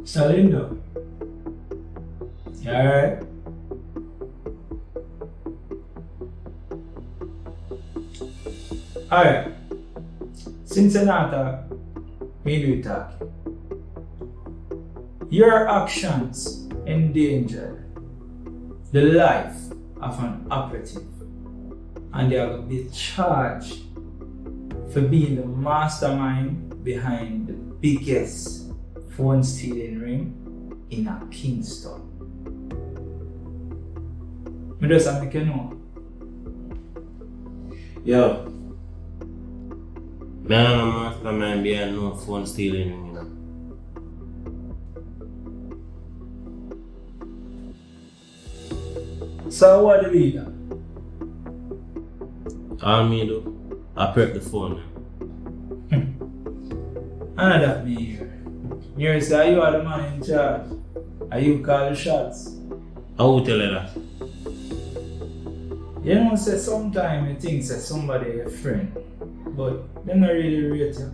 Salindo. You alright? Alright. Since you're not talking, me do talk. Your actions endanger the life of an operative, and they are going to be charged for being the mastermind behind the biggest phone stealing ring in a Kingston. Me just make you know. Yo, me and my mastermind behind no phone stealing ring, you know. So what do we do? All me do, I prep the phone. None of that me here. You say you are the man in charge. Are you call the shots? I will tell you that. You know, say sometimes you think that somebody is your friend, but they not really rate you.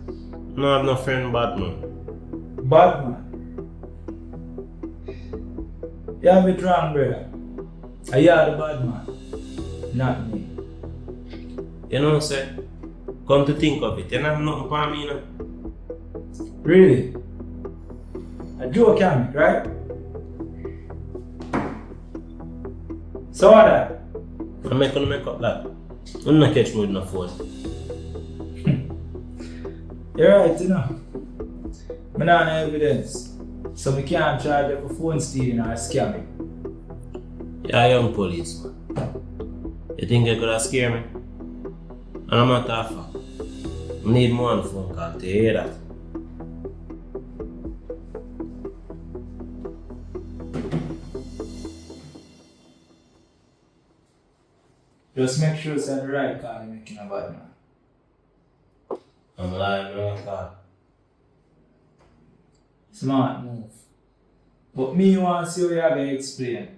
No, I have no friend Batman. Batman. You have it wrong, brother. You are the bad man, not me. You know, say, come to think of it, you don't have nothing for me, you know. Really? A joke, right? So what that? I'm not gonna make up that. I'm not catch me with no phone. You're right, you know. I don't have evidence, so we can't charge you for phone stealing or scamming. You're a young policeman. You think you could have scared me? And I'm not that far. I need more than phone call to hear that. Just make sure it's the right call you're making a bad man. I'm lying, no call. Smart move. But me want to see how you have to explain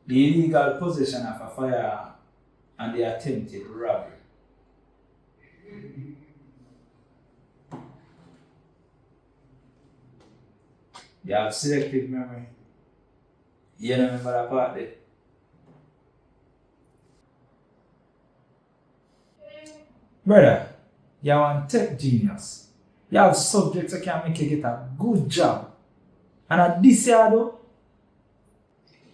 the illegal possession of a firearm and the attempted robbery. You have selective memory. You don't remember that part there? Brother, you are a tech genius. You have subjects that can make you get a good job. And at this year though,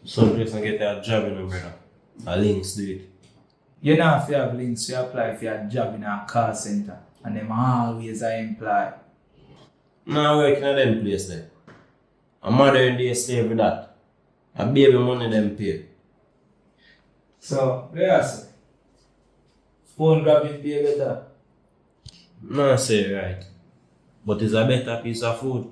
Subjects and get a job in a brother. A links do it. you know if you have links, you apply for a job in a call center. And them always are employed. No, I work in a them place there. A modern day slave with that. A baby money them pay. So, yes, phone grabbing pay better. No, I say right. But it's a better piece of food.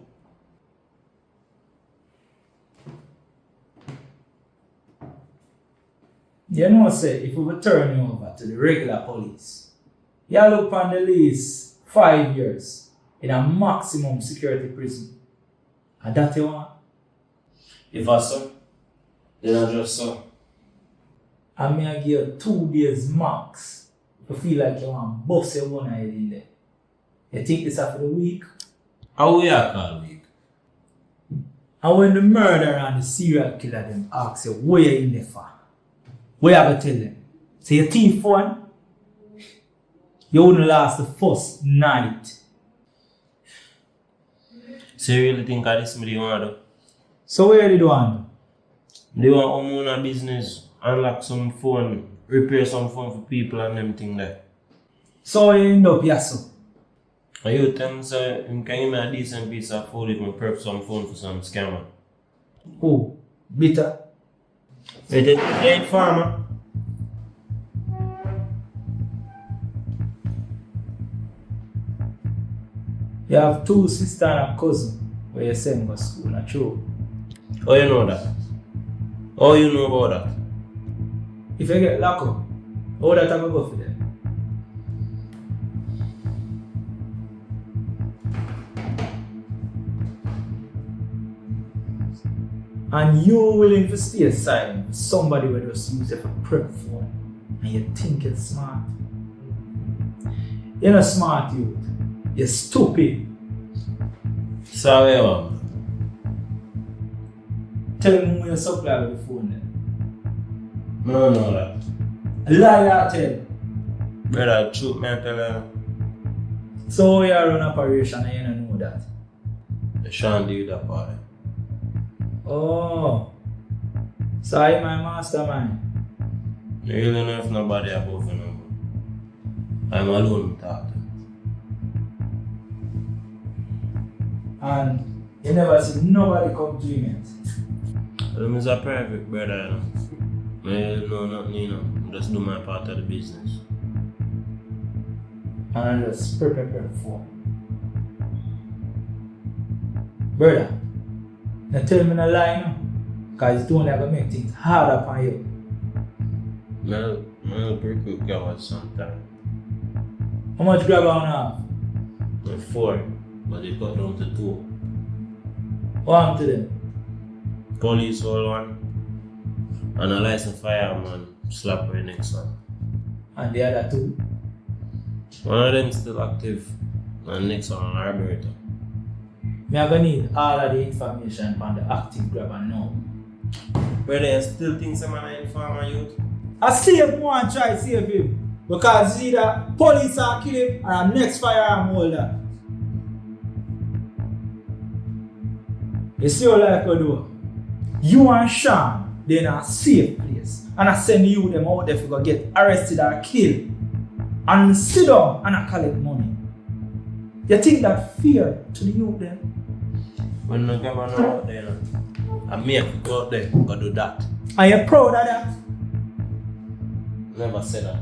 You know, say, if we would turn you over to the regular police, you look on the least 5 years in a maximum security prison. And that you want? If I so, then I just so. I may give you 2 days max to feel like you want to bust your one head in there. You think this after the week? How we are called week? And when the murderer and the serial killer them ask you, what you in there for? What you have to tell them? Say you thief one, you wouldn't last the first night. So you really think of this me they want to do? So what you do want? They want to own a business, unlock some phone, repair some phone for people and them thing there. So you end up here so? And you tell me say, you can give me a decent piece of food if I prep some phone for some scammer. Who? Bitter? You ain't farmer. You have 2 sisters and a cousin where you send to school, not true? How you know that? How you know about that? If you get locked up, how that I go for them? And you willing to stay silent for somebody who just use it for prep phone and you think it's smart. You're not smart, youth. You're stupid. So Tell me who you supply with the phone then. I don't know that. Lie that tell. Brother, truth, man, tell you. So you run operation and you don't know that. The Sean do that part. Oh. So I'm my mastermind. I really know if nobody above you. I'm alone talk. And you never see nobody come to him yet. I'm a private brother, you know. I really know nothing, you know. I just do my part of the business. And I just prepare for. Brother, now tell me no lie now. Because it's only going to make things harder for you. I'll pretty quick grab sometime. How much grab on have? 4, but they cut down to 2. What happened to them? Police hold one, and a licensed fireman slap the next one. And the other 2? One of them still active, and next one on Alberta. Me are going to need all of the information on the active grabber now. Brother, you still think someone is informer youth? I save one try to save him. Because either police are kill him or a next firearm holder. You see what life could do? You and Sean, they're in a safe place. And I send you them out there to go get arrested or killed. And sit down and I collect money. You think that fear to the youth then? When the governor out there, and me have to go out there, go do that. Are you proud of that? Never said that.